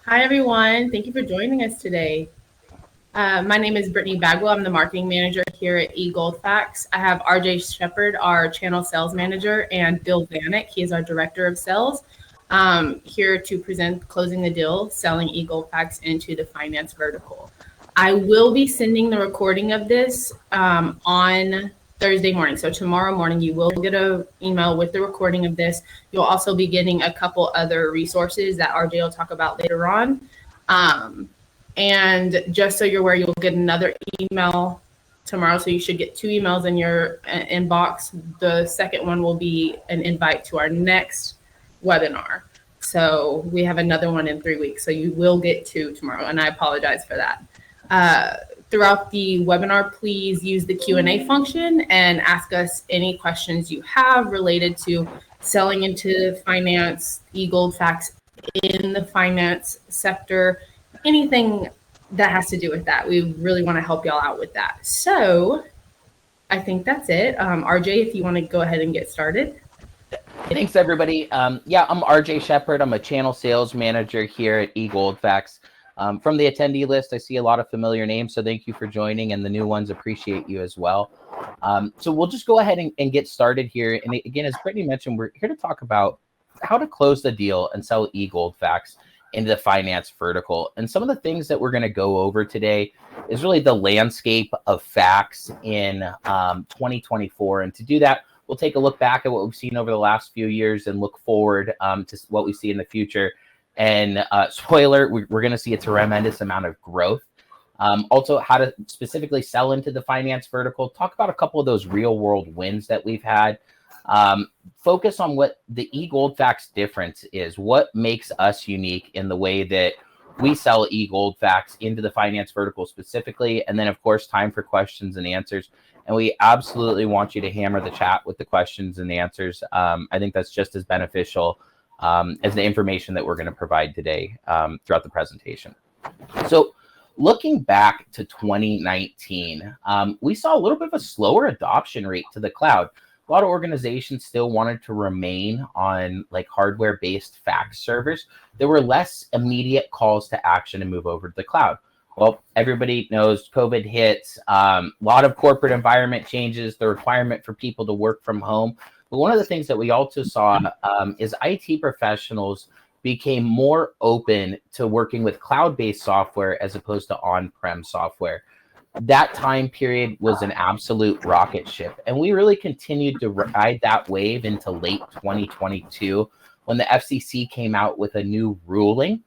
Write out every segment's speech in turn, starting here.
Hi, everyone. Thank you for joining us today. My name is Brittany Bagwell. I'm the marketing manager here at eGoldFax. I have RJ Shephard, our channel sales manager, and Bill Vanek. He is our director of sales, here to present closing the deal, selling eGoldFax into the finance vertical. I will be sending the recording of this on Thursday morning. So tomorrow morning, you will get an email with the recording of this. You'll also be getting a couple other resources that RJ will talk about later on. And just so you're aware, you'll get another email tomorrow. So you should get two emails in your inbox. The second one will be an invite to our next webinar. So we have another one in 3 weeks. So you will get two tomorrow. And I apologize for that. Throughout the webinar, please use the Q&A function and ask us any questions you have related to selling into finance, eGoldFax in the finance sector, anything that has to do with that. We really want to help y'all out with that. So I think that's it. RJ, if you want to go ahead and get started. Thanks, everybody. Yeah, I'm RJ Shephard. I'm a channel sales manager here at eGoldFax. From the attendee list, I see a lot of familiar names, so thank you for joining, and the new ones appreciate you as well. So we'll just go ahead and get started here. And again, as Brittany mentioned, we're here to talk about how to close the deal and sell eGoldFax into the finance vertical. And some of the things that we're going to go over today is really the landscape of fax in 2024. And to do that, we'll take a look back at what we've seen over the last few years and look forward to what we see in the future. And spoiler, we're going to see a tremendous amount of growth. Also, how to specifically sell into the finance vertical. Talk about a couple of those real world wins that we've had. Focus on what the eGoldFax difference is. What makes us unique in the way that we sell eGoldFax into the finance vertical specifically. And then, of course, time for questions and answers. And we absolutely want you to hammer the chat with the questions and the answers. I think that's just as beneficial as the information that we're going to provide today throughout the presentation. So looking back to 2019, we saw a little bit of a slower adoption rate to the cloud. A lot of organizations still wanted to remain on like hardware-based fax servers. There were less immediate calls to action to move over to the cloud. Well, everybody knows COVID hits, a lot of corporate environment changes, the requirement for people to work from home. But one of the things that we also saw is IT professionals became more open to working with cloud-based software as opposed to on-prem software. That time period was an absolute rocket ship. And we really continued to ride that wave into late 2022 when the FCC came out with a new ruling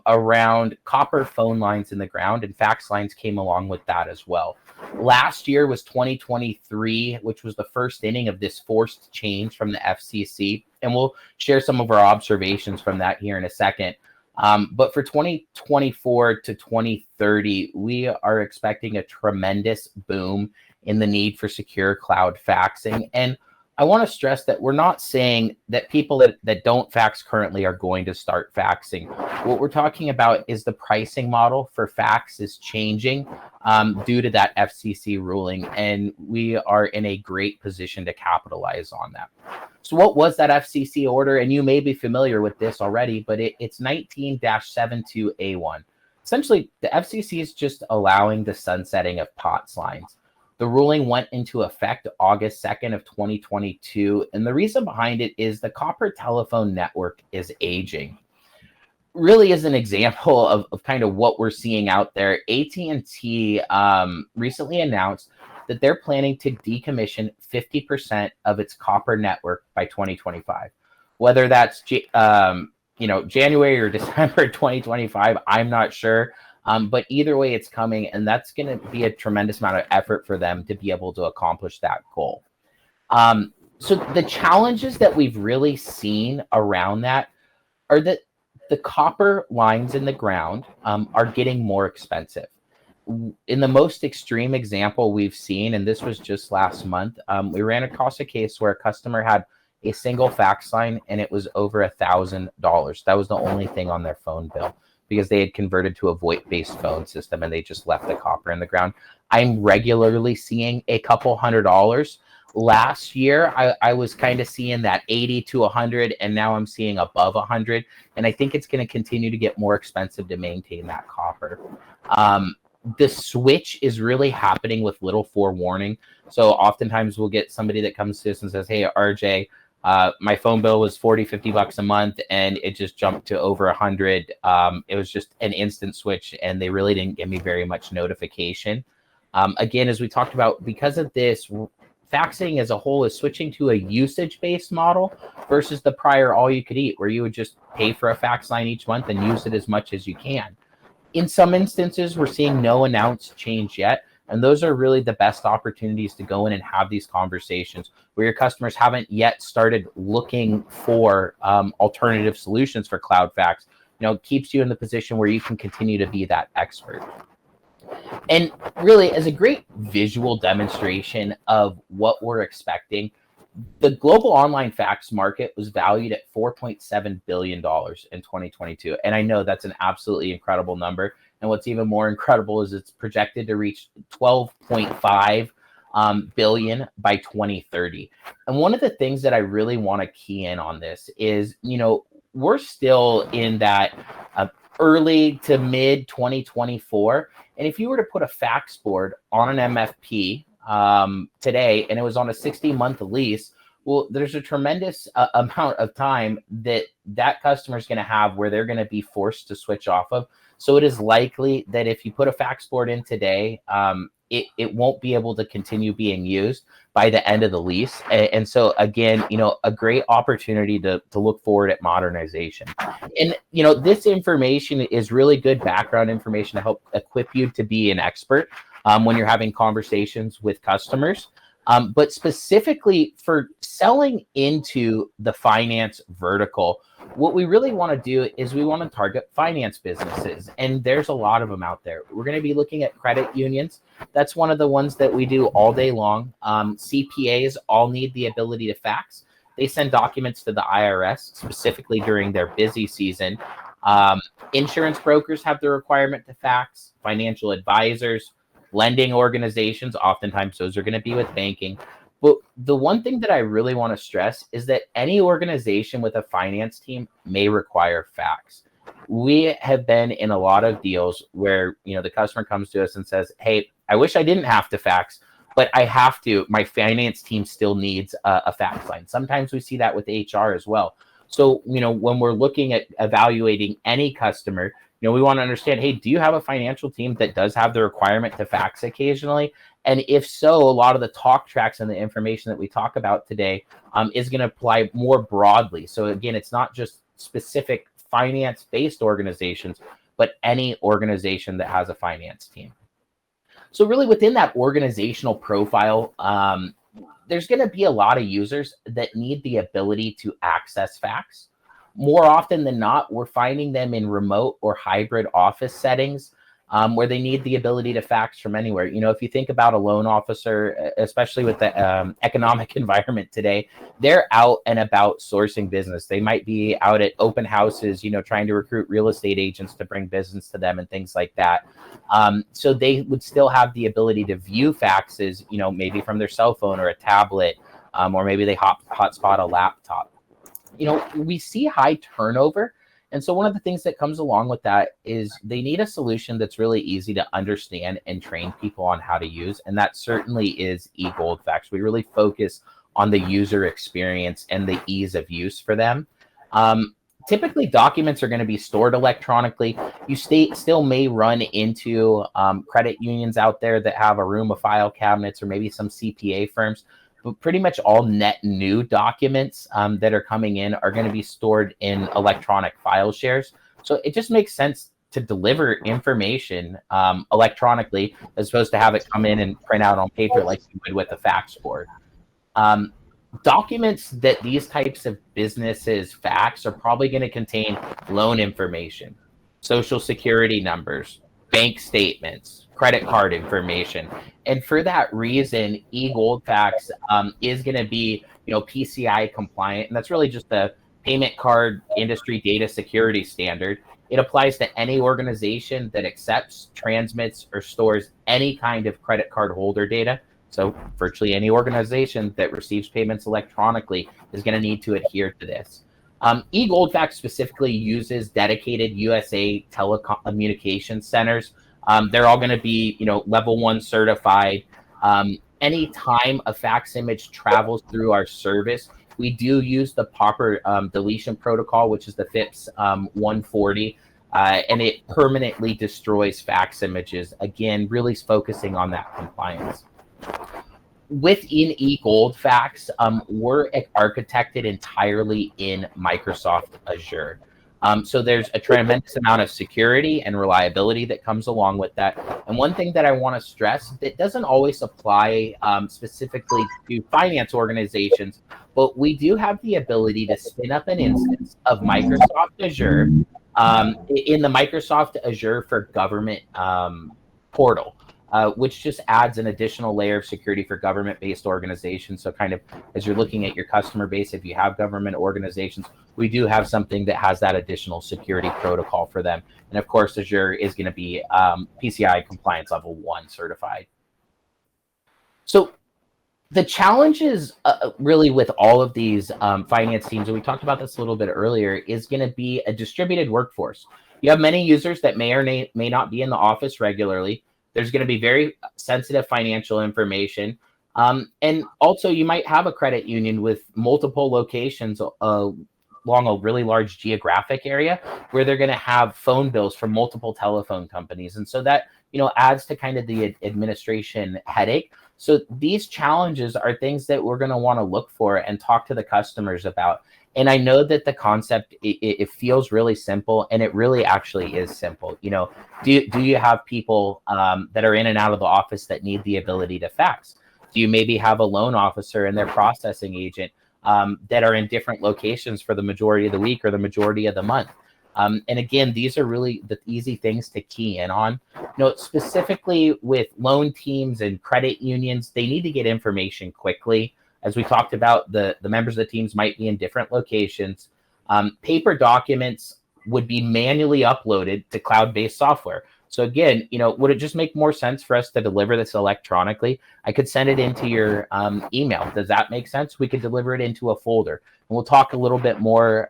around copper phone lines in the ground, and fax lines came along with that as well. Last year was 2023, which was the first inning of this forced change from the FCC. And we'll share some of our observations from that here in a second. But for 2024 to 2030, we are expecting a tremendous boom in the need for secure cloud faxing. And I want to stress that we're not saying that people that don't fax currently are going to start faxing. What we're talking about is the pricing model for fax is changing due to that FCC ruling, and we are in a great position to capitalize on that. So what was that FCC order? And you may be familiar with this already, but it's 19-72A1. Essentially, the FCC is just allowing the sunsetting of POTS lines. The ruling went into effect August 2nd of 2022, and the reason behind it is the copper telephone network is aging. Really is an example of kind of what we're seeing out there. AT&T recently announced that they're planning to decommission 50% of its copper network by 2025. Whether that's January or December 2025, I'm not sure. But either way, it's coming, and that's going to be a tremendous amount of effort for them to be able to accomplish that goal. So the challenges that we've really seen around that are that the copper lines in the ground are getting more expensive. In the most extreme example we've seen, and this was just last month, we ran across a case where a customer had a single fax line, and it was over $1,000. That was the only thing on their phone bill, because they had converted to a VoIP-based phone system and they just left the copper in the ground. I'm regularly seeing a couple $100 last year, I was kind of seeing that 80 to 100, and now I'm seeing above 100. And I think it's going to continue to get more expensive to maintain that copper. The switch is really happening with little forewarning. So oftentimes we'll get somebody that comes to us and says, hey, RJ, my phone bill was 40, 50 bucks a month, and it just jumped to over 100. It was just an instant switch, and they really didn't give me very much notification. Again, as we talked about, because of this, faxing as a whole is switching to a usage-based model versus the prior all-you-could-eat, where you would just pay for a fax line each month and use it as much as you can. In some instances, we're seeing no announced change yet, and those are really the best opportunities to go in and have these conversations where your customers haven't yet started looking for alternative solutions for cloud fax. It keeps you in the position where you can continue to be that expert. And really, as a great visual demonstration of what we're expecting, the global online fax market was valued at $4.7 billion in 2022. And I know that's an absolutely incredible number. And what's even more incredible is it's projected to reach 12.5 billion by 2030. And one of the things that I really want to key in on this is, we're still in that early to mid 2024. And if you were to put a fax board on an MFP today, and it was on a 60-month lease, well, there's a tremendous amount of time that customer is going to have where they're going to be forced to switch off of. So it is likely that if you put a fax board in today, it won't be able to continue being used by the end of the lease. And so again, a great opportunity to look forward at modernization. And, this information is really good background information to help equip you to be an expert when you're having conversations with customers. But specifically for selling into the finance vertical, what we really want to do is we want to target finance businesses. And there's a lot of them out there. We're going to be looking at credit unions. That's one of the ones that we do all day long. CPAs all need the ability to fax. They send documents to the IRS specifically during their busy season. Insurance brokers have the requirement to fax. Financial advisors, lending organizations, oftentimes those are going to be with banking. But the one thing that I really want to stress is that any organization with a finance team may require fax. We have been in a lot of deals where, the customer comes to us and says, hey, I wish I didn't have to fax, but I have to. My finance team still needs a fax line. Sometimes we see that with HR as well. So, when we're looking at evaluating any customer, we want to understand, hey, do you have a financial team that does have the requirement to fax occasionally? And if so, a lot of the talk tracks and the information that we talk about today is going to apply more broadly. So again, it's not just specific finance-based organizations, but any organization that has a finance team. So really within that organizational profile, there's going to be a lot of users that need the ability to access fax. More often than not, we're finding them in remote or hybrid office settings where they need the ability to fax from anywhere. If you think about a loan officer, especially with the economic environment today, they're out and about sourcing business. They might be out at open houses, trying to recruit real estate agents to bring business to them and things like that. So they would still have the ability to view faxes, maybe from their cell phone or a tablet, or maybe they hotspot a laptop. We see high turnover. And so one of the things that comes along with that is they need a solution that's really easy to understand and train people on how to use. And that certainly is eGoldFax. We really focus on the user experience and the ease of use for them. Typically, documents are going to be stored electronically. You still may run into credit unions out there that have a room of file cabinets or maybe some CPA firms. But pretty much all net new documents that are coming in are going to be stored in electronic file shares. So it just makes sense to deliver information electronically as opposed to have it come in and print out on paper like you would with a fax board. Documents that these types of businesses fax are probably going to contain loan information, social security numbers, bank statements, credit card information. And for that reason, eGoldFax is going to be, PCI compliant. And that's really just the payment card industry data security standard. It applies to any organization that accepts, transmits, or stores any kind of credit card holder data. So virtually any organization that receives payments electronically is going to need to adhere to this. eGoldFax specifically uses dedicated USA telecommunications centers. They're all going to be, level 1 certified. Anytime a fax image travels through our service, we do use the proper deletion protocol, which is the FIPS 140, and it permanently destroys fax images. Again, really focusing on that compliance. Within eGoldFax, we're architected entirely in Microsoft Azure. So there's a tremendous amount of security and reliability that comes along with that. And one thing that I want to stress, that doesn't always apply specifically to finance organizations, but we do have the ability to spin up an instance of Microsoft Azure in the Microsoft Azure for Government portal. Which just adds an additional layer of security for government-based organizations. So kind of as you're looking at your customer base, if you have government organizations, we do have something that has that additional security protocol for them. And of course, Azure is going to be PCI compliance level 1 certified. So the challenges really with all of these finance teams, and we talked about this a little bit earlier, is going to be a distributed workforce. You have many users that may or may not be in the office regularly. There's going to be very sensitive financial information. And also you might have a credit union with multiple locations along a really large geographic area where they're going to have phone bills from multiple telephone companies. And so that, adds to kind of the administration headache. So these challenges are things that we're going to want to look for and talk to the customers about. And I know that the concept, it feels really simple, and it really actually is simple. Do you have people that are in and out of the office that need the ability to fax? Do you maybe have a loan officer and their processing agent that are in different locations for the majority of the week or the majority of the month? And again, these are really the easy things to key in on. Specifically with loan teams and credit unions, they need to get information quickly. As we talked about, the members of the teams might be in different locations. Paper documents would be manually uploaded to cloud-based software. So again, would it just make more sense for us to deliver this electronically? I could send it into your email. Does that make sense? We could deliver it into a folder. And we'll talk a little bit more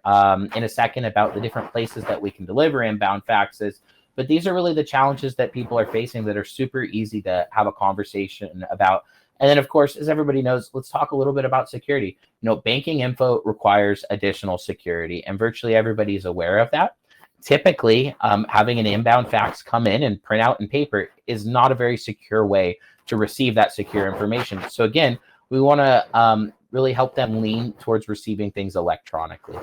in a second about the different places that we can deliver inbound faxes. But these are really the challenges that people are facing that are super easy to have a conversation about. And then, of course, as everybody knows, let's talk a little bit about security. Banking info requires additional security, and virtually everybody is aware of that. Typically, having an inbound fax come in and print out in paper is not a very secure way to receive that secure information. So again, we want to really help them lean towards receiving things electronically.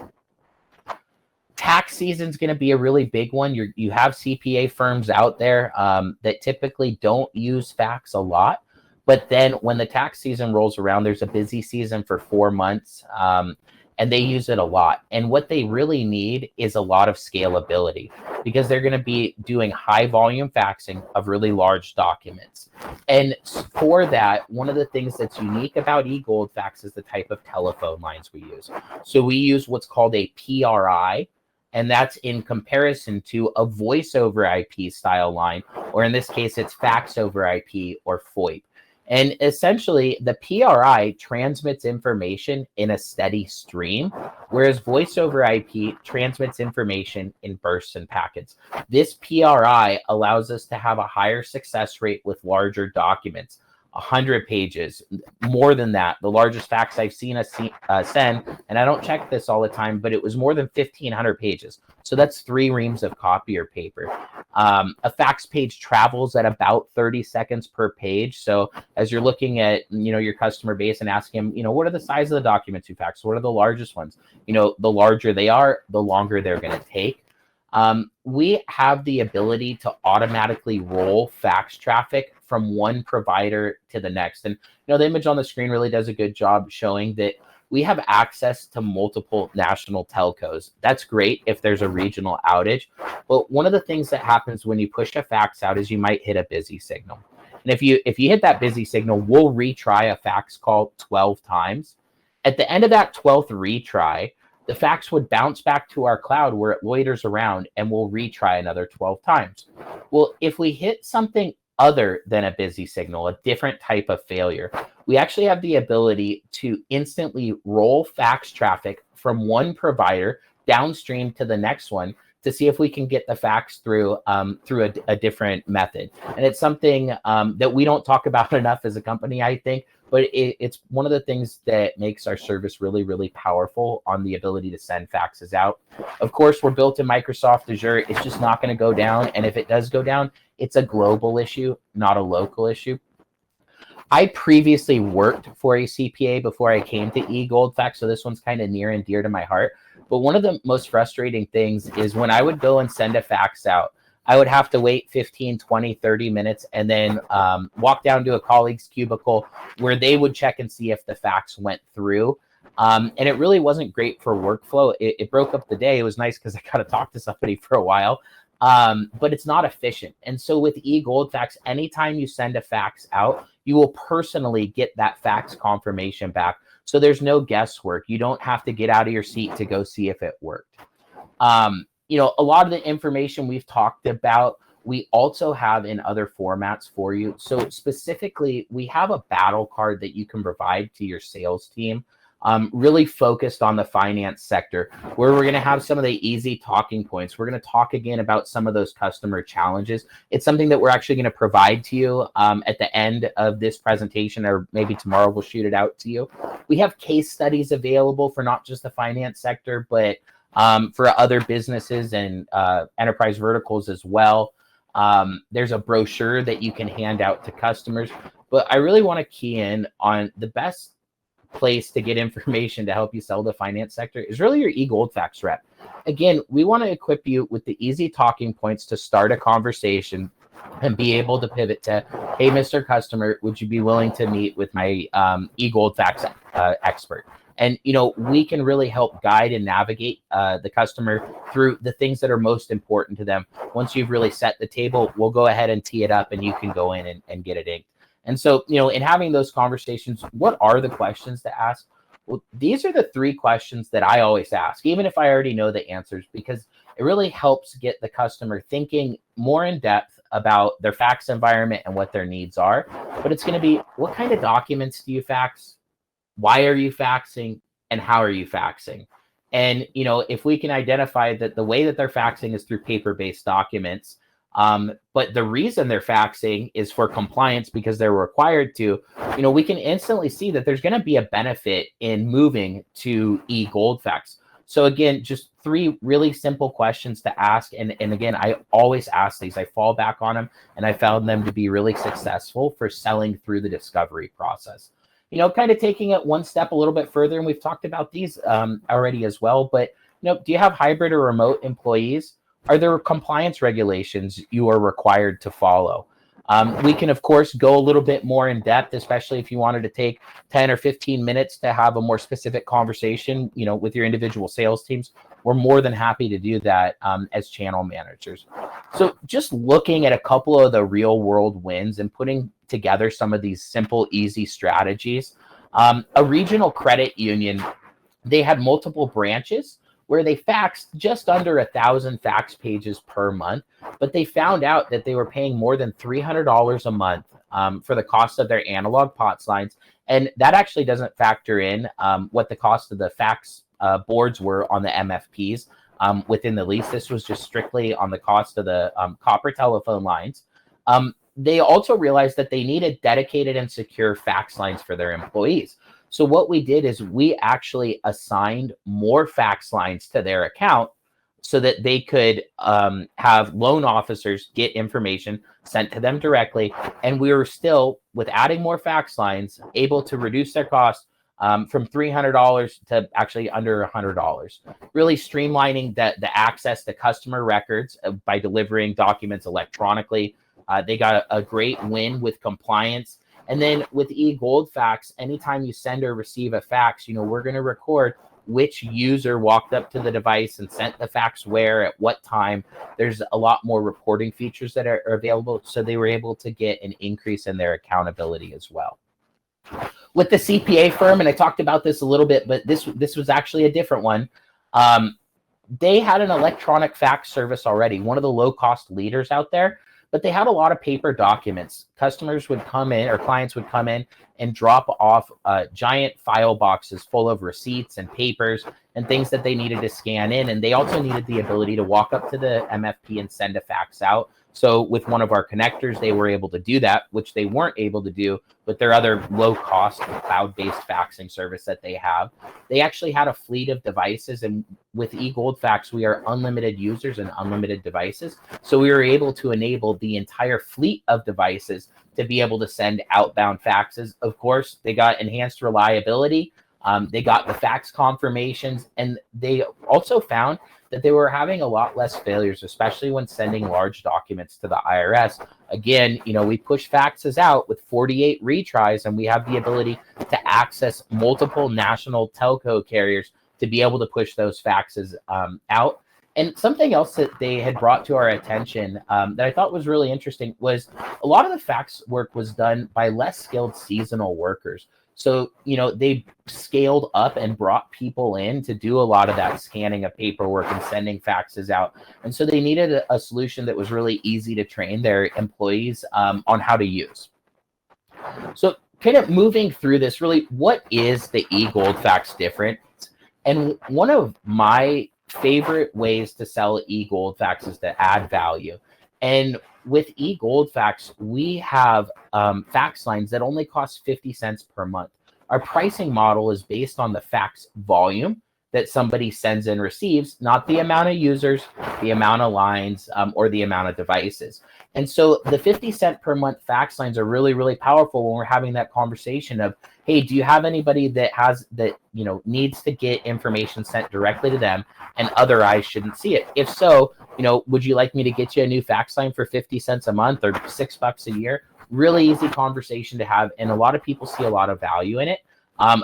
Tax season is going to be a really big one. You have CPA firms out there that typically don't use fax a lot. But then when the tax season rolls around, there's a busy season for 4 months, and they use it a lot. And what they really need is a lot of scalability, because they're going to be doing high volume faxing of really large documents. And for that, one of the things that's unique about eGoldFax is the type of telephone lines we use. So we use what's called a PRI, and that's in comparison to a voice over IP style line, or in this case, it's fax over IP or FOIP. And essentially, the PRI transmits information in a steady stream, whereas voice over IP transmits information in bursts and packets. This PRI allows us to have a higher success rate with larger documents. 100 pages, more than that. The largest fax I've seen us send, and I don't check this all the time, but it was more than 1,500 pages. So that's 3 reams of copier paper. A fax page travels at about 30 seconds per page. So as you're looking at, your customer base and asking them, what are the size of the documents you fax? What are the largest ones? The larger they are, the longer they're going to take. We have the ability to automatically roll fax traffic from one provider to the next. And the image on the screen really does a good job showing that we have access to multiple national telcos. That's great if there's a regional outage. But one of the things that happens when you push a fax out is you might hit a busy signal. And if you hit that busy signal, we'll retry a fax call 12 times. At the end of that 12th retry, the fax would bounce back to our cloud where it loiters around, and we'll retry another 12 times. Well, if we hit something other than a busy signal, a different type of failure. We actually have the ability to instantly roll fax traffic from one provider downstream to the next one to see if we can get the fax through a different method. And it's something that we don't talk about enough as a company, I think, but it's one of the things that makes our service really, really powerful on the ability to send faxes out. Of course, we're built in Microsoft Azure. It's just not going to go down. And if it does go down, it's a global issue, not a local issue. I previously worked for a CPA before I came to eGoldFax, so this one's kind of near and dear to my heart. But one of the most frustrating things is when I would go and send a fax out, I would have to wait 15, 20, 30 minutes and then walk down to a colleague's cubicle where they would check and see if the fax went through. And it really wasn't great for workflow. It broke up the day. It was nice because I got to talk to somebody for a while, but it's not efficient. And so with eGoldFax, anytime you send a fax out, you will personally get that fax confirmation back. So there's no guesswork. You don't have to get out of your seat to go see if it worked. You know, a lot of the information we've talked about, we also have in other formats for you. So specifically, we have a battle card that you can provide to your sales team, really focused on the finance sector, where we're going to have some of the easy talking points. We're going to talk again about some of those customer challenges. It's something that we're actually going to provide to you at the end of this presentation, or maybe tomorrow we'll shoot it out to you. We have case studies available for not just the finance sector, but for other businesses and enterprise verticals as well. There's a brochure that you can hand out to customers, but I really want to key in on the best place to get information to help you sell the finance sector is really your eGoldFax rep. Again, we want to equip you with the easy talking points to start a conversation and be able to pivot to, hey, Mr. Customer, would you be willing to meet with my eGoldFax expert? And, you know, we can really help guide and navigate the customer through the things that are most important to them. Once you've really set the table, we'll go ahead and tee it up and you can go in and get it inked. And so, you know, in having those conversations, what are the questions to ask? Well, these are the 3 questions that I always ask, even if I already know the answers, because it really helps get the customer thinking more in depth about their fax environment and what their needs are. But it's going to be, what kind of documents do you fax? Why are you faxing? And how are you faxing? And, you know, if we can identify that the way that they're faxing is through paper-based documents, but the reason they're faxing is for compliance because they're required to, you know, we can instantly see that there's going to be a benefit in moving to eGoldFax. So again, just 3 really simple questions to ask. And again, I always ask these, I fall back on them, and I found them to be really successful for selling through the discovery process. You know, kind of taking it one step a little bit further, and we've talked about these already as well, but, you know, do you have hybrid or remote employees? Are there compliance regulations you are required to follow? We can, of course, go a little bit more in depth, especially if you wanted to take 10 or 15 minutes to have a more specific conversation, you know, with your individual sales teams. We're more than happy to do that as channel managers. So just looking at a couple of the real world wins and putting together some of these simple, easy strategies. A regional credit union, they had multiple branches where they faxed just under 1,000 fax pages per month, but they found out that they were paying more than $300 a month for the cost of their analog POTS lines. And that actually doesn't factor in what the cost of the fax boards were on the MFPs within the lease. This was just strictly on the cost of the copper telephone lines. They also realized that they needed dedicated and secure fax lines for their employees. So what we did is we actually assigned more fax lines to their account so that they could have loan officers get information sent to them directly. And we were still, with adding more fax lines, able to reduce their cost from $300 to actually under $100, really streamlining the access to customer records by delivering documents electronically. They got a great win with compliance. And then with eGoldFax, anytime you send or receive a fax, you know, we're going to record which user walked up to the device and sent the fax where, at what time. There's a lot more reporting features that are available. So they were able to get an increase in their accountability as well. With the CPA firm, and I talked about this a little bit, but this was actually a different one. They had an electronic fax service already, one of the low-cost leaders out there. but they had a lot of paper documents. Customers would come in, or clients would come in and drop off giant file boxes full of receipts and papers and things that they needed to scan in. And they also needed the ability to walk up to the MFP and send a fax out. So with one of our connectors, they were able to do that, which they weren't able to do with their other low-cost cloud-based faxing service that they have. They actually had a fleet of devices, and with eGoldFax, we are unlimited users and unlimited devices. So we were able to enable the entire fleet of devices to be able to send outbound faxes. Of course, they got enhanced reliability. They got the fax confirmations, and they also found that they were having a lot less failures, especially when sending large documents to the IRS. Again, we push faxes out with 48 retries, and we have the ability to access multiple national telco carriers to be able to push those faxes out. And something else that they had brought to our attention that I thought was really interesting was a lot of the fax work was done by less skilled seasonal workers. So, they scaled up and brought people in to do a lot of that scanning of paperwork and sending faxes out. And so they needed a solution that was really easy to train their employees on how to use. So kind of moving through this, really, what is the eGoldFax difference? And one of my favorite ways to sell eGoldFax is to add value. And with eGoldFax, we have fax lines that only cost 50 cents per month. Our pricing model is based on the fax volume that somebody sends and receives, not the amount of users, the amount of lines, or the amount of devices. And so the 50 cent per month fax lines are really, really powerful when we're having that conversation of, hey, do you have anybody that needs to get information sent directly to them and other eyes shouldn't see it? If so, would you like me to get you a new fax line for 50 cents a month or $6 a year? Really easy conversation to have, and a lot of people see a lot of value in it.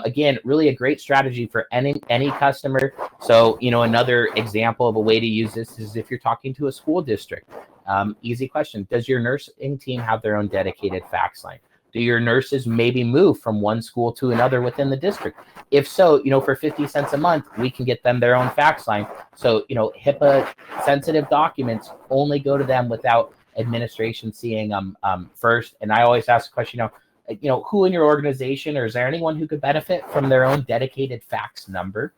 Again, really a great strategy for any customer. So, another example of a way to use this is if you're talking to a school district. Easy question. Does your nursing team have their own dedicated fax line? Do your nurses maybe move from one school to another within the district? If so, for 50 cents a month, we can get them their own fax line. So, HIPAA sensitive documents only go to them without administration seeing them first. And I always ask the question, who in your organization, or is there anyone who could benefit from their own dedicated fax number?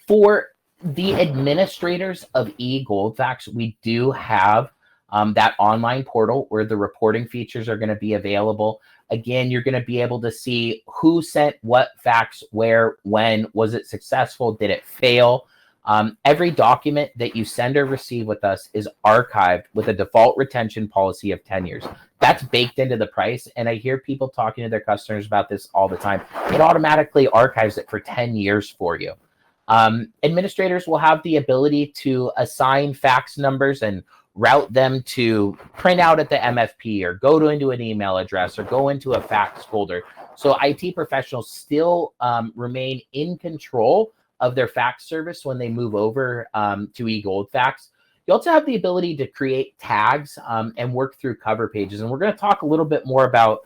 For the administrators of eGoldFax, we do have that online portal where the reporting features are going to be available. Again, you're going to be able to see who sent what fax, where, when, was it successful, did it fail? Every document that you send or receive with us is archived with a default retention policy of 10 years. That's baked into the price. And I hear people talking to their customers about this all the time. It automatically archives it for 10 years for you. Administrators will have the ability to assign fax numbers and route them to print out at the MFP or go into an email address or go into a fax folder. So IT professionals still remain in control of their fax service when they move over to eGoldFax. You also have the ability to create tags and work through cover pages. And we're going to talk a little bit more about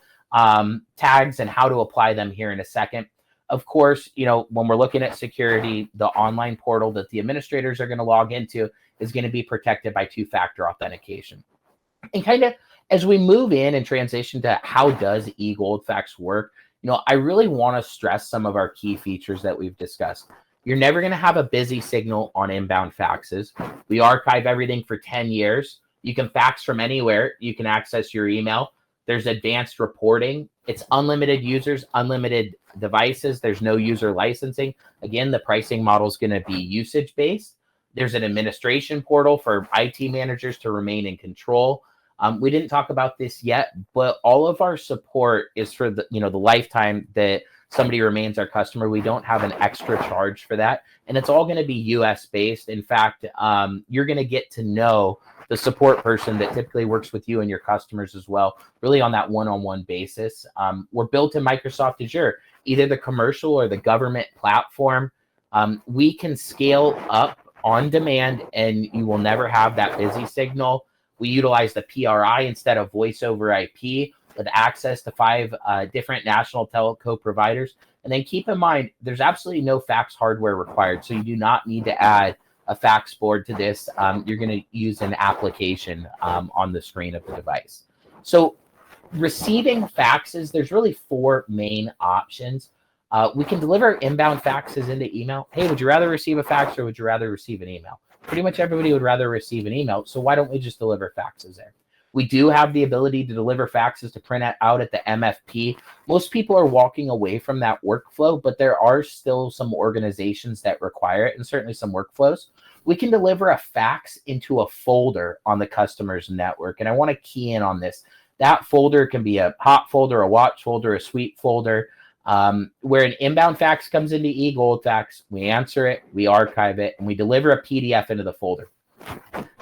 tags and how to apply them here in a second. Of course, when we're looking at security, the online portal that the administrators are going to log into is going to be protected by two-factor authentication. And kind of as we move in and transition to how does eGoldFax work, I really want to stress some of our key features that we've discussed. You're never going to have a busy signal on inbound faxes. We archive everything for 10 years. You can fax from anywhere. You can access your email. There's advanced reporting. It's unlimited users, unlimited devices. There's no user licensing. Again, the pricing model is going to be usage-based. There's an administration portal for IT managers to remain in control. We didn't talk about this yet, but all of our support is for the lifetime that somebody remains our customer. We don't have an extra charge for that. And it's all going to be US based. In fact, you're going to get to know the support person that typically works with you and your customers as well, really on that one-on-one basis. We're built in Microsoft Azure, either the commercial or the government platform. We can scale up on demand and you will never have that busy signal. We utilize the PRI instead of voice over IP, with access to 5 different national telco providers. And then keep in mind, there's absolutely no fax hardware required. So you do not need to add a fax board to this, you're going to use an application on the screen of the device. So receiving faxes, there's really 4 main options. We can deliver inbound faxes into email. Hey, would you rather receive a fax or would you rather receive an email? Pretty much everybody would rather receive an email. So why don't we just deliver faxes there? We do have the ability to deliver faxes to print out at the MFP. Most people are walking away from that workflow, but there are still some organizations that require it, and certainly some workflows. We can deliver a fax into a folder on the customer's network. And I want to key in on this. That folder can be a hot folder, a watch folder, a sweep folder. Where an inbound fax comes into eGoldFax, we answer it, we archive it, and we deliver a PDF into the folder.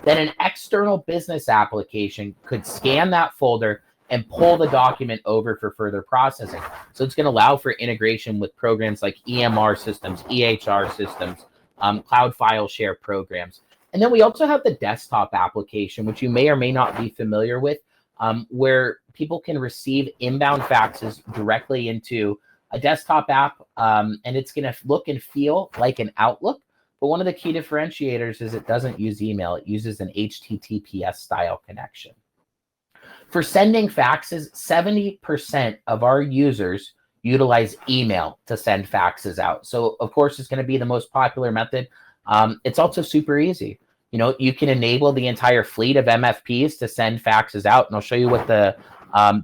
Then an external business application could scan that folder and pull the document over for further processing. So it's going to allow for integration with programs like EMR systems, EHR systems, cloud file share programs. And then we also have the desktop application, which you may or may not be familiar with, where people can receive inbound faxes directly into a desktop app, and it's going to look and feel like an Outlook. But one of the key differentiators is it doesn't use email. It uses an HTTPS style connection. For sending faxes, 70% of our users utilize email to send faxes out. So of course, it's going to be the most popular method. It's also super easy. You know, you can enable the entire fleet of MFPs to send faxes out. And I'll show you what the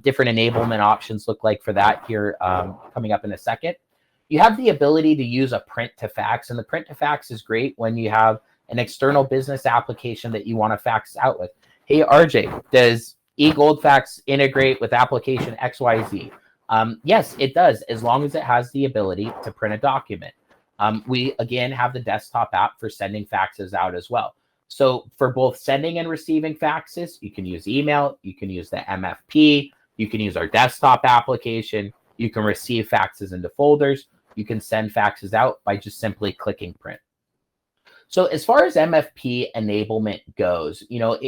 different enablement options look like for that here coming up in a second. You have the ability to use a print to fax, and the print to fax is great when you have an external business application that you want to fax out with. Hey, RJ, does eGoldFax integrate with application XYZ? Yes, it does, as long as it has the ability to print a document. We, again, have the desktop app for sending faxes out as well. So for both sending and receiving faxes, you can use email, you can use the MFP, you can use our desktop application, you can receive faxes into folders, you can send faxes out by just simply clicking print. So as far as MFP enablement goes, you know,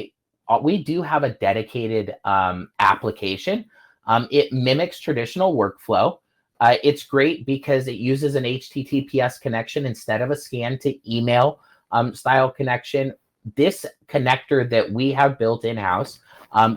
we do have a dedicated application. It mimics traditional workflow. It's great because it uses an HTTPS connection instead of a scan to email style connection. This connector that we have built in-house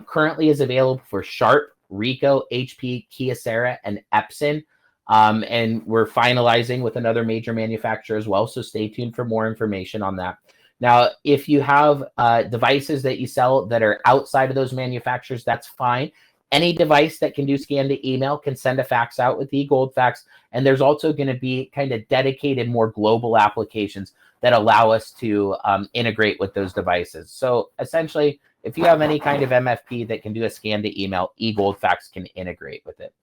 currently is available for Sharp, Ricoh, HP, Kyocera, and Epson. And we're finalizing with another major manufacturer as well. So stay tuned for more information on that. Now, if you have devices that you sell that are outside of those manufacturers, that's fine. Any device that can do scan to email can send a fax out with eGoldFax. And there's also going to be kind of dedicated, more global applications that allow us to integrate with those devices. So essentially, if you have any kind of MFP that can do a scan to email, eGoldFax can integrate with it.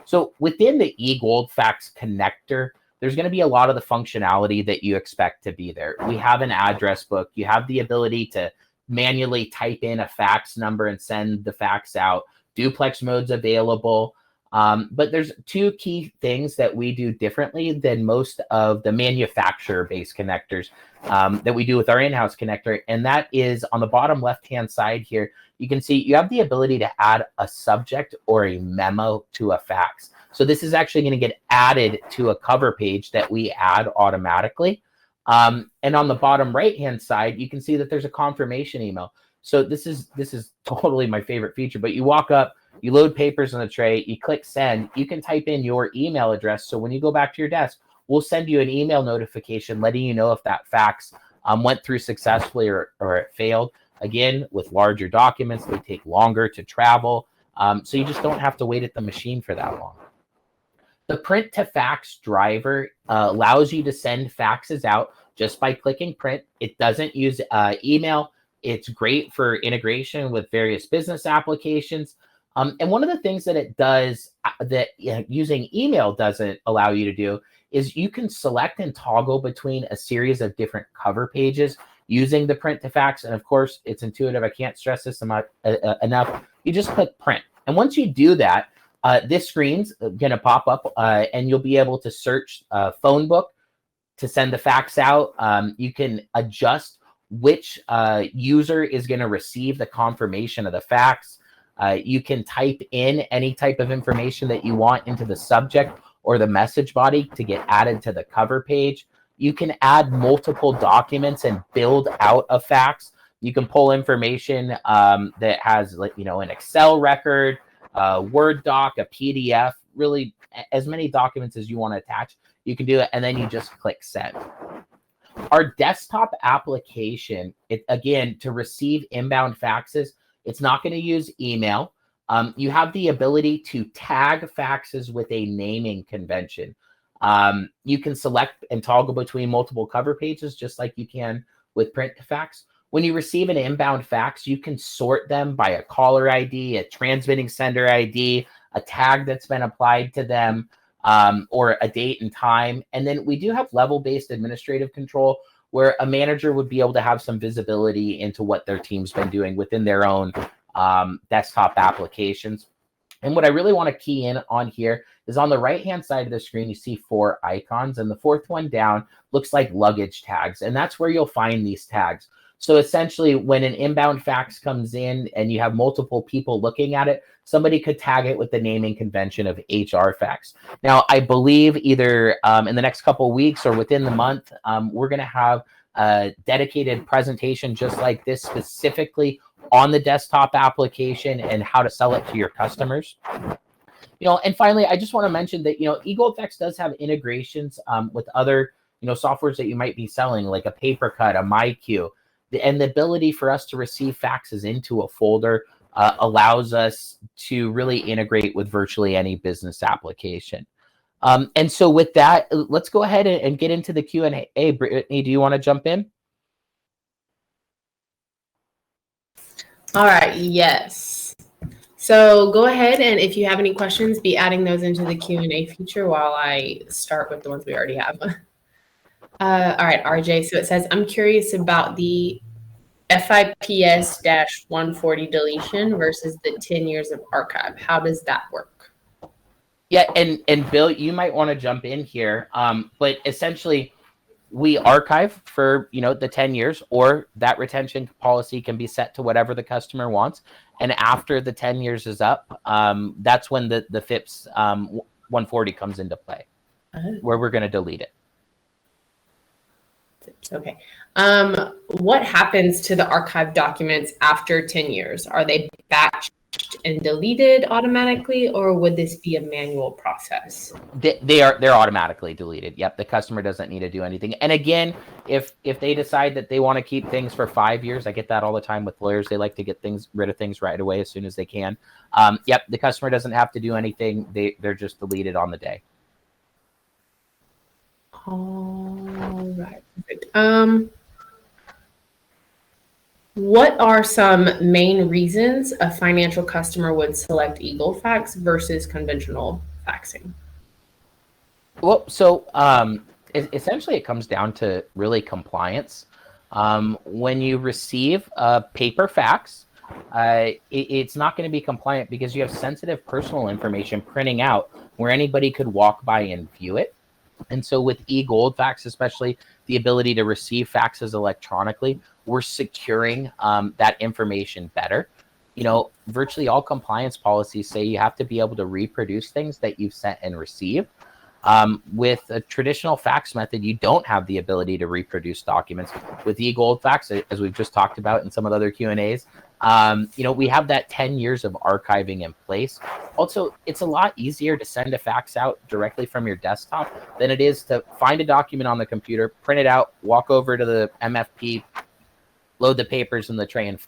So within the eGoldFax connector, there's going to be a lot of the functionality that you expect to be there. We have an address book. You have the ability to manually type in a fax number and send the fax out. Duplex mode's available. But there's 2 key things that we do differently than most of the manufacturer-based connectors that we do with our in-house connector. And that is on the bottom left-hand side here, you can see you have the ability to add a subject or a memo to a fax. So this is actually going to get added to a cover page that we add automatically. And on the bottom right-hand side, you can see that there's a confirmation email. So this is totally my favorite feature, but you walk up, you load papers on the tray, you click send, you can type in your email address. So when you go back to your desk, we'll send you an email notification letting you know if that fax went through successfully or it failed. Again, with larger documents, they take longer to travel. So you just don't have to wait at the machine for that long. The print to fax driver allows you to send faxes out just by clicking print. It doesn't use email. It's great for integration with various business applications. And one of the things that it does that using email doesn't allow you to do is you can select and toggle between a series of different cover pages using the print to fax. And of course, it's intuitive. I can't stress this enough. You just click print. And once you do that, this screen's going to pop up and you'll be able to search phone book to send the fax out. You can adjust which user is going to receive the confirmation of the fax. You can type in any type of information that you want into the subject or the message body to get added to the cover page. You can add multiple documents and build out a fax. You can pull information that has, like, you know, an Excel record, a Word doc, a PDF, really as many documents as you want to attach. You can do it, and then you just click send. Our desktop application, again, to receive inbound faxes, it's not going to use email. You have the ability to tag faxes with a naming convention. You can select and toggle between multiple cover pages, just like you can with print to fax. When you receive an inbound fax, you can sort them by a caller ID, a transmitting sender ID, a tag that's been applied to them, or a date and time. And then we do have level-based administrative control, where a manager would be able to have some visibility into what their team's been doing within their own desktop applications. And what I really want to key in on here is on the right-hand side of the screen, you see 4 icons, and the 4th one down looks like luggage tags. And that's where you'll find these tags. So essentially, when an inbound fax comes in and you have multiple people looking at it, somebody could tag it with the naming convention of HR fax. Now, I believe either in the next couple of weeks or within the month, we're going to have a dedicated presentation just like this, specifically on the desktop application and how to sell it to your customers. You know, and finally, I just want to mention that, you know, eGoldFax does have integrations with other, you know, softwares that you might be selling, like a PaperCut, a MyQ. And the ability for us to receive faxes into a folder allows us to really integrate with virtually any business application. And so with that, let's go ahead and get into the Q&A. Hey, Brittany, do you want to jump in? All right, yes. So go ahead, and if you have any questions, be adding those into the Q&A feature while I start with the ones we already have. All right, RJ, so it says, I'm curious about the FIPS-140 deletion versus the 10 years of archive. How does that work? Yeah, and Bill, you might want to jump in here, but essentially, we archive for, you know, the 10 years, or that retention policy can be set to whatever the customer wants. And after the 10 years is up, that's when the FIPS 140 comes into play, where we're going to delete it. Okay. What happens to the archived documents after 10 years? Are they batched and deleted automatically, or would this be a manual process? They're automatically deleted. Yep, the customer doesn't need to do anything. And again, if they decide that they want to keep things for 5 years, I get that all the time with lawyers. They like to get rid of things right away as soon as they can. Yep, the customer doesn't have to do anything. They're just deleted on the day. All right. Perfect. What are some main reasons a financial customer would select eGoldFax versus conventional faxing? Well, so essentially it comes down to really compliance. When you receive a paper fax, it's not going to be compliant because you have sensitive personal information printing out where anybody could walk by and view it. And so with eGoldFax, especially the ability to receive faxes electronically, we're securing that information better. You know, virtually all compliance policies say you have to be able to reproduce things that you've sent and received. With a traditional fax method, you don't have the ability to reproduce documents. With eGoldFax, as we've just talked about in some of the other Q&As, you know, we have that 10 years of archiving in place. Also, it's a lot easier to send a fax out directly from your desktop than it is to find a document on the computer, print it out, walk over to the MFP, load the papers in the tray and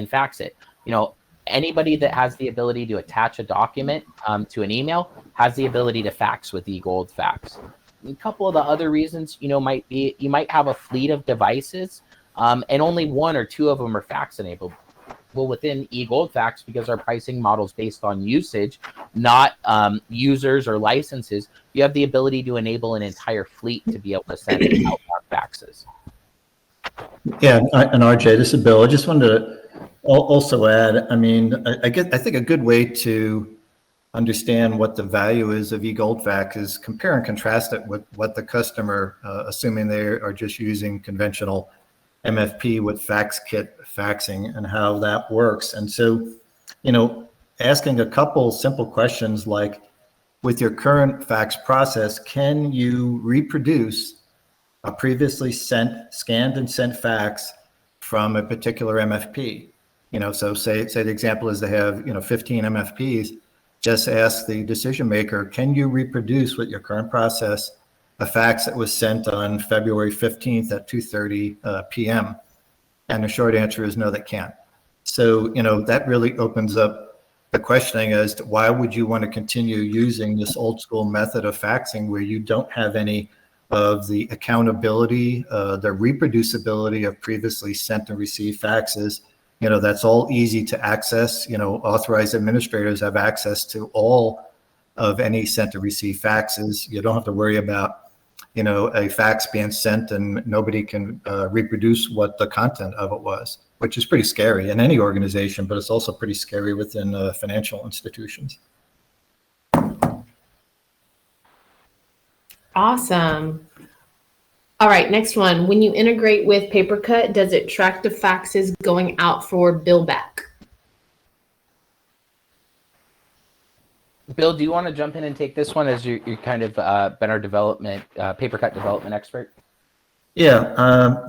fax it. You know, anybody that has the ability to attach a document to an email has the ability to fax with eGoldFax. A couple of the other reasons, you know, might be you might have a fleet of devices and only 1 or 2 of them are fax enabled. Well, within eGoldFax, because our pricing model is based on usage, not users or licenses, you have the ability to enable an entire fleet to be able to send outbound faxes. Yeah, and RJ, this is Bill. I just wanted to also add, I mean, I think a good way to understand what the value is of eGoldFax is compare and contrast it with what the customer, assuming they are just using conventional MFP with FaxKit faxing and how that works. And so, you know, asking a couple simple questions like, with your current fax process, can you reproduce a previously scanned and sent fax from a particular MFP. So say the example is they have 15 MFPs. Just ask the decision maker, can you reproduce with your current process a fax that was sent on February 15th at 2:30 p.m.? And the short answer is no, they can't. So that really opens up the questioning as to why would you want to continue using this old school method of faxing where you don't have any of the accountability, the reproducibility of previously sent and received faxes. That's all easy to access. Authorized administrators have access to all of any sent or received faxes. You don't have to worry about, a fax being sent and nobody can reproduce what the content of it was, which is pretty scary in any organization, but it's also pretty scary within financial institutions. Awesome. All right, next one. When you integrate with PaperCut, does it track the faxes going out for bill back? Bill, do you want to jump in and take this one as you're kind of been our PaperCut development expert? Yeah,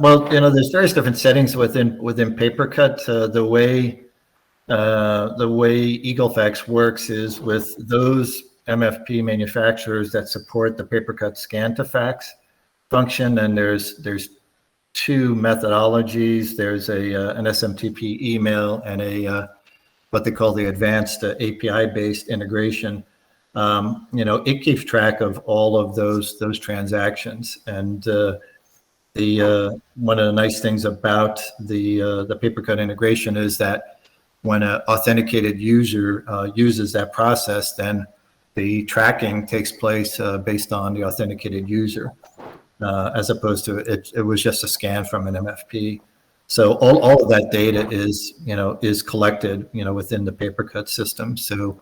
well, there's various different settings within PaperCut. The way eGoldFax works is with those MFP manufacturers that support the PaperCut scan to fax function, and there's two methodologies. There's an SMTP email and a what they call the advanced API-based integration. It keeps track of all of those transactions, and one of the nice things about the PaperCut integration is that when an authenticated user uses that process, then the tracking takes place based on the authenticated user, as opposed to it was just a scan from an MFP. So all of that data is collected within the PaperCut system. So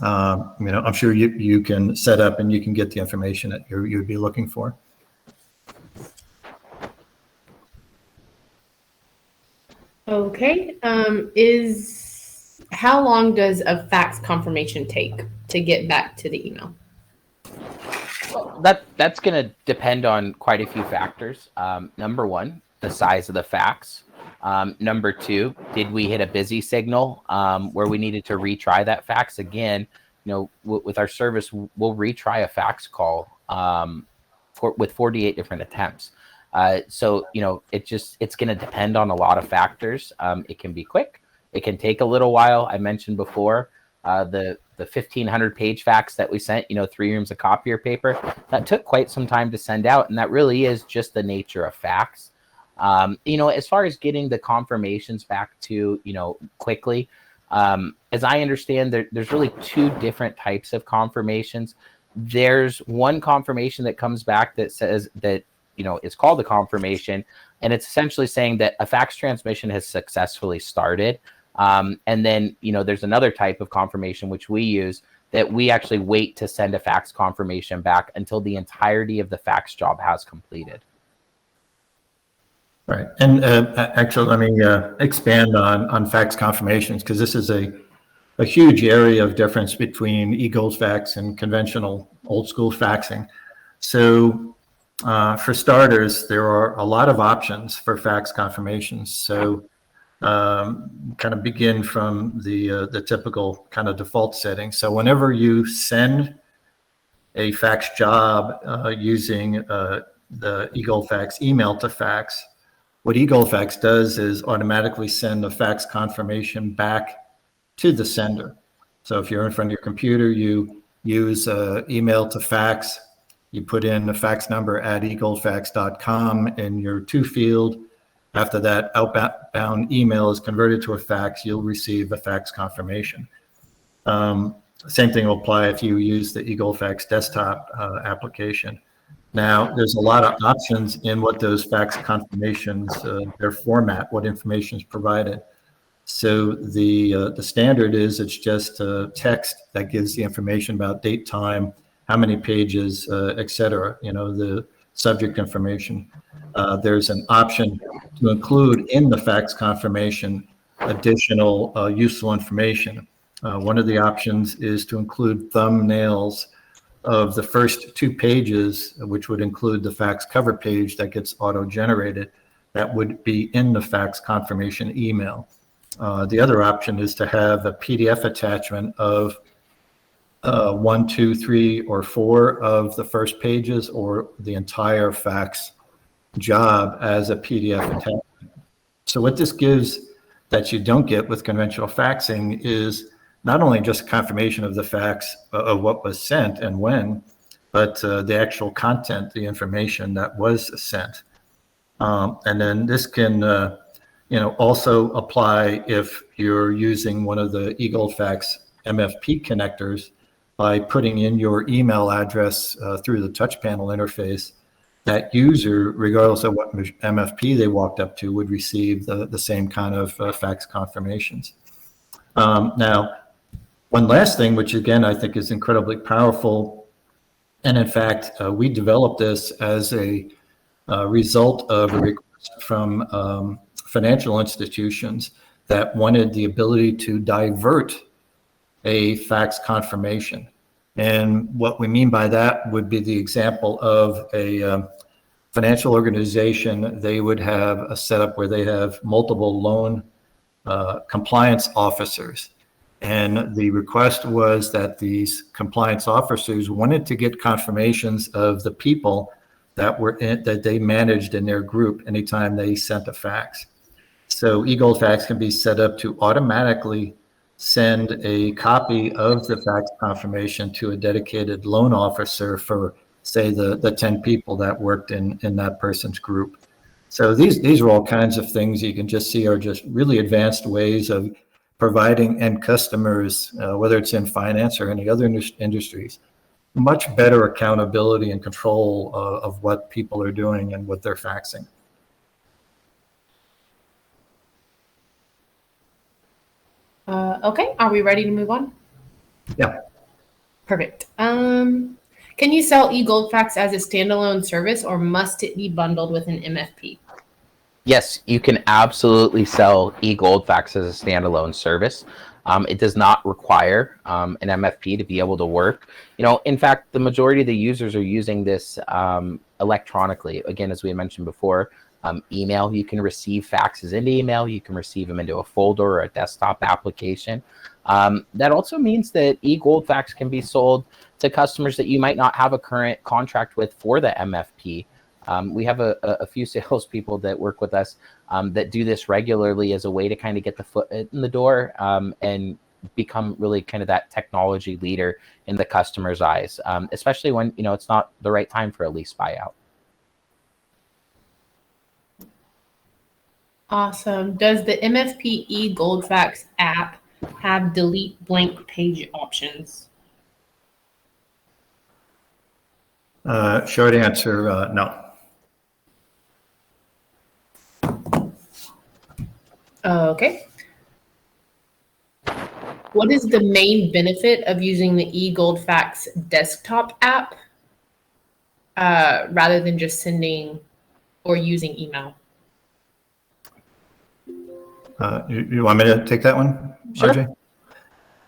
I'm sure you can set up and you can get the information that you'd be looking for. Okay. How long does a fax confirmation take to get back to the email? Well, that's going to depend on quite a few factors. Number one, the size of the fax. Number two, did we hit a busy signal where we needed to retry that fax again? With our service, we'll retry a fax call with 48 different attempts. So it's going to depend on a lot of factors. It can be quick. It can take a little while. I mentioned before the 1,500 page fax that we sent, 3 reams of copier paper, that took quite some time to send out. And that really is just the nature of fax. As far as getting the confirmations back to, quickly, as I understand, there's really 2 different types of confirmations. There's one confirmation that comes back that says that, it's called a confirmation, and it's essentially saying that a fax transmission has successfully started. And then, there's another type of confirmation, which we use, that we actually wait to send a fax confirmation back until the entirety of the fax job has completed. Right. And actually, let me expand on fax confirmations, because this is a huge area of difference between eGoldFax and conventional old school faxing. So for starters, there are a lot of options for fax confirmations. So kind of begin from the typical kind of default setting. So whenever you send a fax job using the eGoldFax email to fax, what eGoldFax does is automatically send a fax confirmation back to the sender. So if you're in front of your computer, you use email to fax, you put in the fax number at eGoldFax.com in your to field. After that outbound email is converted to a fax, you'll receive a fax confirmation. Same thing will apply if you use the eGoldFax desktop application. Now, there's a lot of options in what those fax confirmations, their format, what information is provided. So the standard is it's just text that gives the information about date, time, how many pages, et cetera, the subject information. There's an option to include in the fax confirmation additional useful information. One of the options is to include thumbnails of the first 2 pages, which would include the fax cover page that gets auto-generated, that would be in the fax confirmation email. The other option is to have a PDF attachment of 1, 2, 3, or 4 of the first pages, or the entire fax job as a PDF attachment. So what this gives that you don't get with conventional faxing is not only just confirmation of the fax of what was sent and when, but the actual content, the information that was sent. And then this can also apply if you're using one of the eGoldFax MFP connectors by putting in your email address through the touch panel interface. That user, regardless of what MFP they walked up to, would receive the same kind of fax confirmations. Now, one last thing, which again I think is incredibly powerful, and in fact we developed this as a result of a request from financial institutions that wanted the ability to divert a fax confirmation. And what we mean by that would be the example of a financial organization. They would have a setup where they have multiple loan compliance officers. And the request was that these compliance officers wanted to get confirmations of the people that that they managed in their group anytime they sent a fax. So eGoldFax can be set up to automatically send a copy of the fax confirmation to a dedicated loan officer for, say, the 10 people that worked in that person's group. So these are all kinds of things you can just see are just really advanced ways of providing end customers, whether it's in finance or any other industries, much better accountability and control of what people are doing and what they're faxing. Okay, are we ready to move on? Yeah. Perfect. Can you sell eGoldFax as a standalone service, or must it be bundled with an MFP? Yes, you can absolutely sell eGoldFax as a standalone service. It does not require an MFP to be able to work. In fact, the majority of the users are using this electronically. Again, as we mentioned before, email, you can receive faxes into email. You can receive them into a folder or a desktop application. That also means that eGoldFax can be sold to customers that you might not have a current contract with for the MFP. We have a few salespeople that work with us that do this regularly as a way to kind of get the foot in the door and become really kind of that technology leader in the customer's eyes, especially when it's not the right time for a lease buyout. Awesome. Does the MFP eGoldFax app have delete blank page options? Short answer, no. Okay. What is the main benefit of using the eGoldFax desktop app rather than just sending or using email? You want me to take that one, Sure. RJ?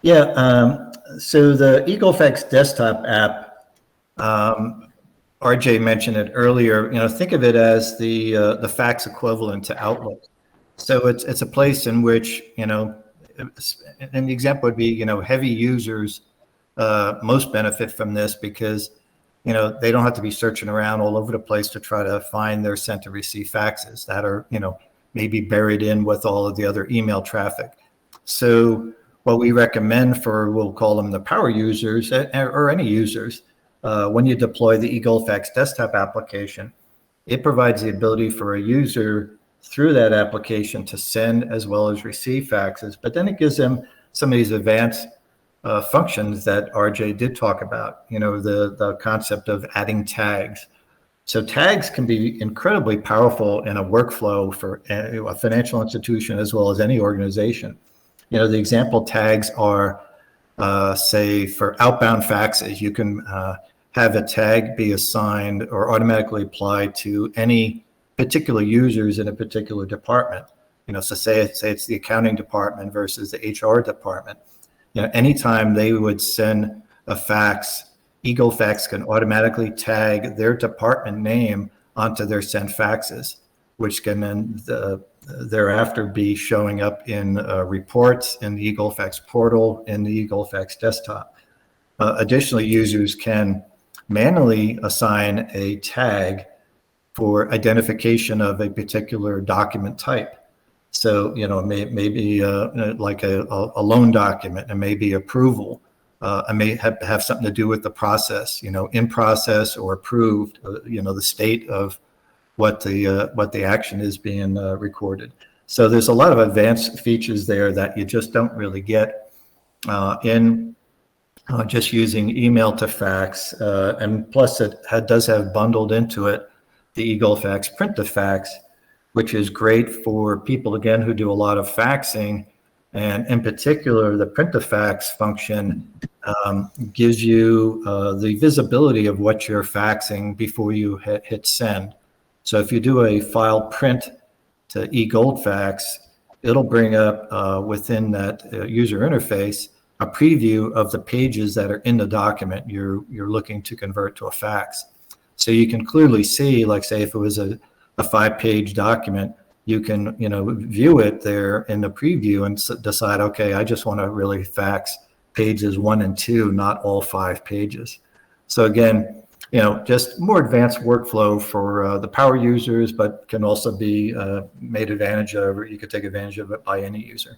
Yeah. So the eGoldFax desktop app, RJ mentioned it earlier. Think of it as the fax equivalent to Outlook. So it's a place in which and the example would be heavy users most benefit from this because they don't have to be searching around all over the place to try to find their sent and receive faxes that are maybe buried in with all of the other email traffic. So what we recommend for, we'll call them the power users or any users, when you deploy the eGoldFax desktop application, it provides the ability for a user through that application to send as well as receive faxes, but then it gives them some of these advanced functions that RJ did talk about, the concept of adding tags. So tags can be incredibly powerful in a workflow for a financial institution as well as any organization. The example tags are, say, for outbound faxes, you can have a tag be assigned or automatically applied to any particular users in a particular department. So say it's the accounting department versus the HR department. Anytime they would send a fax eGoldFax can automatically tag their department name onto their sent faxes, which can then thereafter be showing up in reports in the eGoldFax portal in the eGoldFax desktop. Additionally, users can manually assign a tag for identification of a particular document type. So, maybe like a loan document, and maybe approval. It may have something to do with the process, in process or approved, the state of what the action is being recorded. So there's a lot of advanced features there that you just don't really get in just using email to fax. And plus it does have bundled into it the eGoldFax print to fax, which is great for people, again, who do a lot of faxing. And in particular, the print to fax function gives you the visibility of what you're faxing before you hit send. So if you do a file print to eGoldFax, it'll bring up within that user interface a preview of the pages that are in the document you're looking to convert to a fax. So you can clearly see, like say if it was a 5-page document, you can view it there in the preview and decide, okay, I just want to really fax pages 1 and 2, not all 5 pages. So again, just more advanced workflow for the power users, but can also be made advantage of, or you could take advantage of it by any user.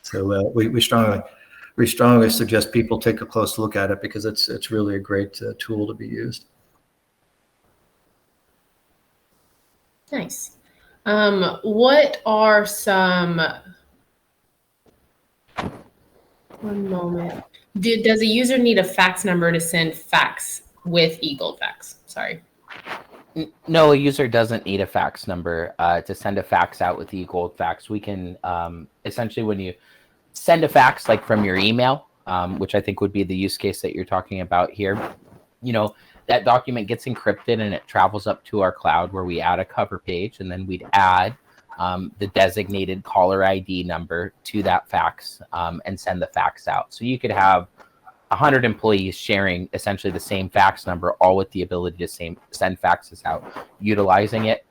So we strongly suggest people take a close look at it because it's really a great tool to be used. Nice. What are some, one moment. Does a user need a fax number to send fax with eGoldFax? Sorry. No, a user doesn't need a fax number to send a fax out with eGoldFax. We can essentially, when you send a fax like from your email, which I think would be the use case that you're talking about here, that document gets encrypted and it travels up to our cloud where we add a cover page, and then we'd add the designated caller ID number to that fax and send the fax out. So you could have 100 employees sharing essentially the same fax number, all with the ability to send faxes out, utilizing it.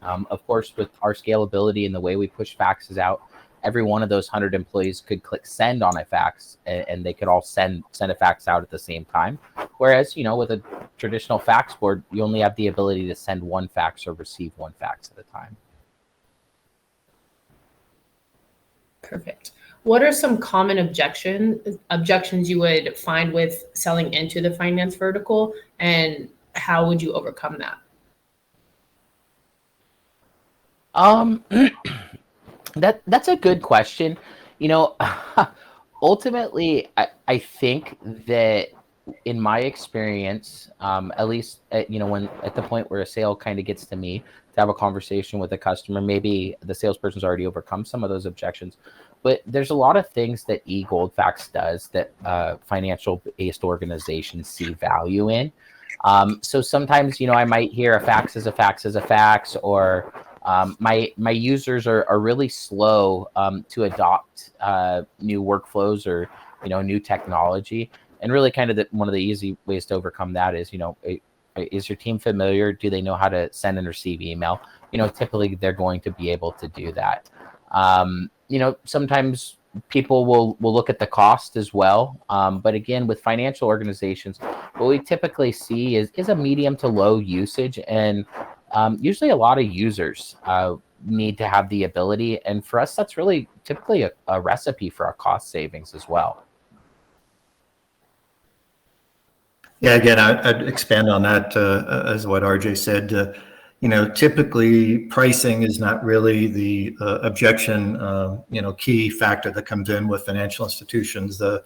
Of course, with our scalability and the way we push faxes out, every one of those 100 employees could click send on a fax, and they could all send a fax out at the same time. Whereas, with a traditional fax board, you only have the ability to send one fax or receive one fax at a time. Perfect. What are some common objections you would find with selling into the finance vertical, and how would you overcome that? That's a good question. Ultimately, I think that in my experience, at least when at the point where a sale kind of gets to me to have a conversation with a customer, maybe the salesperson's already overcome some of those objections. But there's a lot of things that eGoldFax does that financial-based organizations see value in. So sometimes, I might hear a fax is a fax is a fax, or my users are really slow to adopt new workflows or new technology. And really kind of one of the easy ways to overcome that is, is your team familiar? Do they know how to send and receive email? Typically they're going to be able to do that. Sometimes people will look at the cost as well. But again, with financial organizations, what we typically see is a medium to low usage, and usually a lot of users need to have the ability. And for us, that's really typically a recipe for our cost savings as well. Yeah, again, I'd expand on that as what RJ said. Typically pricing is not really the objection, key factor that comes in with financial institutions. The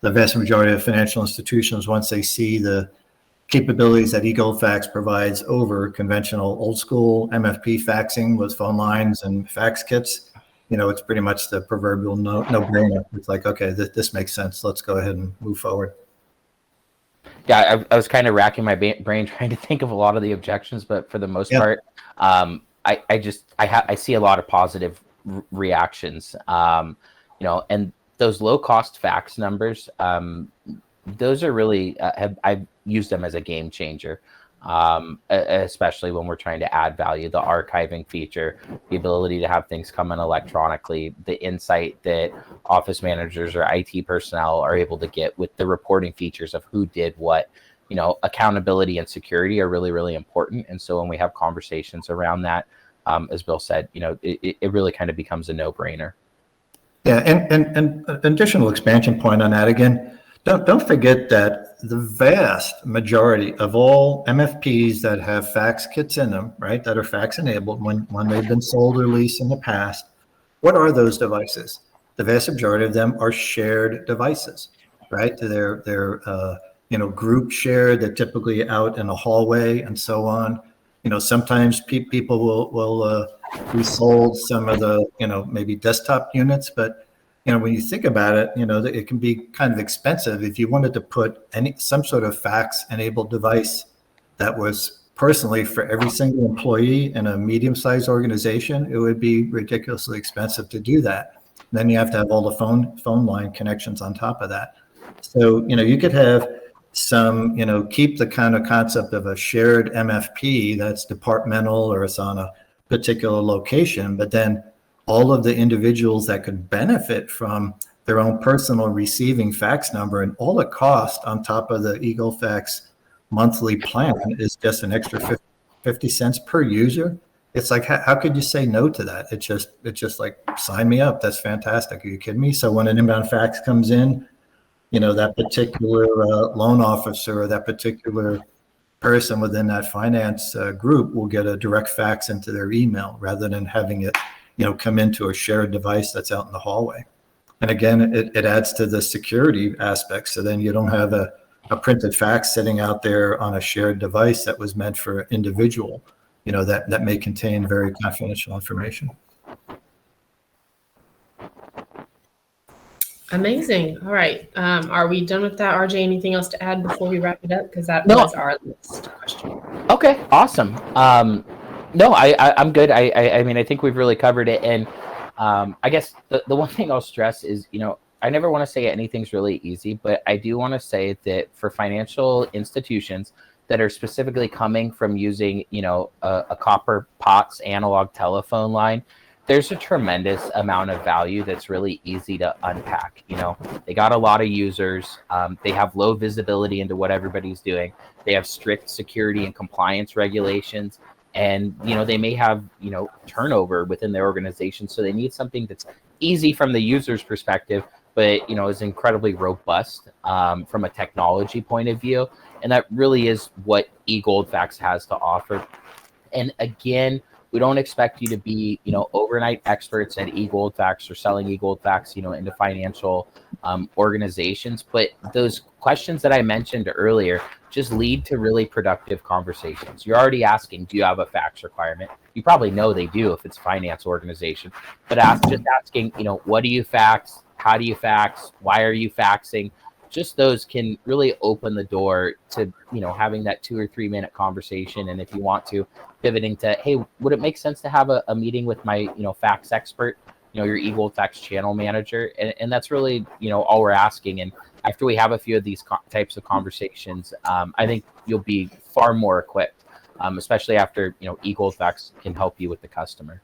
vast majority of financial institutions, once they see the capabilities that eGoldFax provides over conventional old school MFP faxing with phone lines and fax kits, it's pretty much the proverbial no-brainer. It's like, okay, this makes sense. Let's go ahead and move forward. Yeah, I was kind of racking my brain trying to think of a lot of the objections, but for the most part, I see a lot of positive reactions. And those low cost fax numbers, those are really, I've used them as a game changer, especially when we're trying to add value. The archiving feature, the ability to have things come in electronically, the insight that office managers or IT personnel are able to get with the reporting features of who did what. Accountability and security are really, really important. And so when we have conversations around that, as Bill said, it really kind of becomes a no-brainer. Yeah, and an additional expansion point on that again, don't forget that the vast majority of all MFPs that have fax kits in them, right, that are fax enabled when they've been sold or leased in the past, what are those devices? The vast majority of them are shared devices, right? They're group shared. They're typically out in a hallway and so on. Sometimes people will resold some of the, maybe desktop units, but when you think about it, it can be kind of expensive. If you wanted to put some sort of fax enabled device that was personally for every single employee in a medium-sized organization, it would be ridiculously expensive to do that. And then you have to have all the phone line connections on top of that. So, you could have some, keep the kind of concept of a shared MFP that's departmental or it's on a particular location, but then all of the individuals that could benefit from their own personal receiving fax number, and all it costs on top of the eGoldFax monthly plan is just an extra 50 cents per user. It's like, how could you say no to that? It's just like, sign me up. That's fantastic. Are you kidding me? So when an inbound fax comes in, that particular loan officer or that particular person within that finance group will get a direct fax into their email rather than having it, come into a shared device that's out in the hallway. And again, it adds to the security aspect. So then you don't have a printed fax sitting out there on a shared device that was meant for individual, that may contain very confidential information. Amazing. All right. Are we done with that, RJ? Anything else to add before we wrap it up? Because that was our list question. Okay, awesome. No, I'm good. I mean, I think we've really covered it. And I guess the one thing I'll stress is, I never want to say anything's really easy, but I do want to say that for financial institutions that are specifically coming from using, a copper POTS analog telephone line, there's a tremendous amount of value that's really easy to unpack. They got a lot of users. They have low visibility into what everybody's doing. They have strict security and compliance regulations. And, they may have, turnover within their organization. So they need something that's easy from the user's perspective, but, is incredibly robust from a technology point of view. And that really is what eGoldFax has to offer. And again, we don't expect you to be, overnight experts at eGoldFax or selling eGoldFax, into financial organizations. But those questions that I mentioned earlier just lead to really productive conversations. You're already asking, do you have a fax requirement? You probably know they do if it's a finance organization. But just asking, what do you fax? How do you fax? Why are you faxing? Just those can really open the door to, having that 2 or 3 minute conversation. And if you want to, pivoting to, hey, would it make sense to have a meeting with my, fax expert, your eGoldFax channel manager? And that's really, all we're asking. And after we have a few of these types of conversations, I think you'll be far more equipped, especially after, eGoldFax can help you with the customer.